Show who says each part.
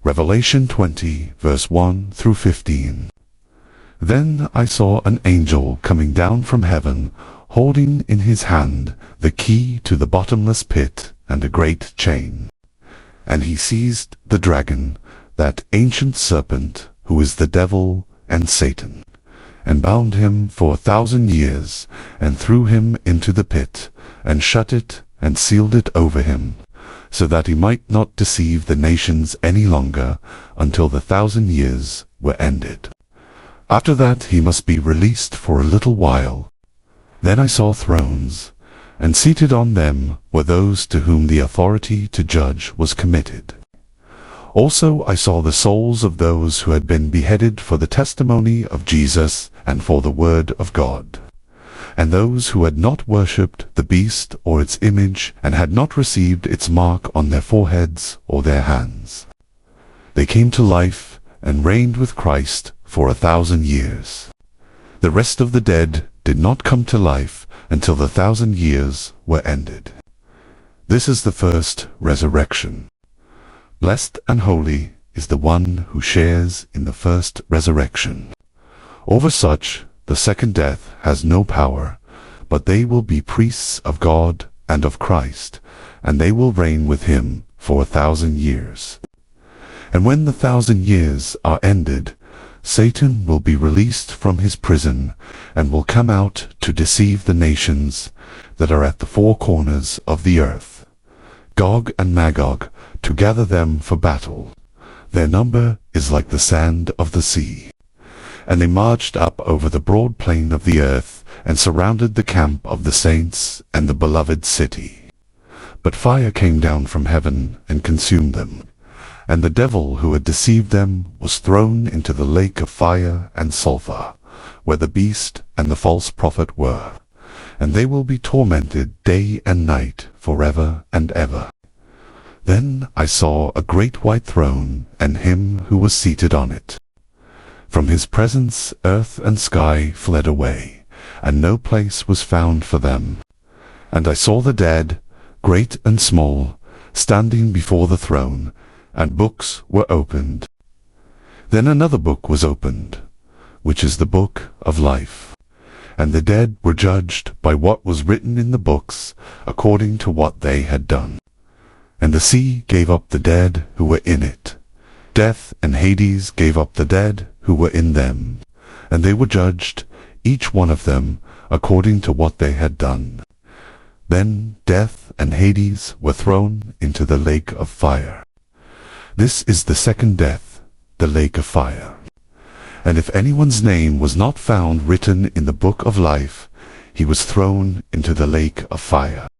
Speaker 1: Revelation 20, verse 1 through 15. Then I saw an angel coming down from heaven, holding in his hand the key to the bottomless pit and a great chain. And he seized the dragon, that ancient serpent, who is the devil and Satan, and bound him for 1,000 years, and threw him into the pit, and shut it, and sealed it over him, so that he might not deceive the nations any longer, until the 1,000 years were ended. After that he must be released for a little while. Then I saw thrones, and seated on them were those to whom the authority to judge was committed. Also I saw the souls of those who had been beheaded for the testimony of Jesus and for the word of God, and those who had not worshipped the beast or its image, and had not received its mark on their foreheads or their hands. They came to life and reigned with Christ for 1,000 years. The rest of the dead did not come to life until the 1,000 years were ended. This is the first resurrection. Blessed and holy is the one who shares in the first resurrection. Over such the second death has no power, but they will be priests of God and of Christ, and they will reign with him for 1,000 years. And when the 1,000 years are ended, Satan will be released from his prison, and will come out to deceive the nations that are at the four corners of the earth, Gog and Magog, to gather them for battle. Their number is like the sand of the sea. And they marched up over the broad plain of the earth, and surrounded the camp of the saints and the beloved city. But fire came down from heaven and consumed them. And the devil who had deceived them was thrown into the lake of fire and sulfur, where the beast and the false prophet were. And they will be tormented day and night forever and ever. Then I saw a great white throne, and him who was seated on it. From his presence earth and sky fled away, and no place was found for them. And I saw the dead, great and small, standing before the throne, and books were opened. Then another book was opened, which is the book of life. And the dead were judged by what was written in the books, according to what they had done. And the sea gave up the dead who were in it. Death and Hades gave up the dead who were in them. And they were judged, each one of them, according to what they had done. Then death and Hades were thrown into the lake of fire. This is the second death, the lake of fire. And if anyone's name was not found written in the book of life, he was thrown into the lake of fire.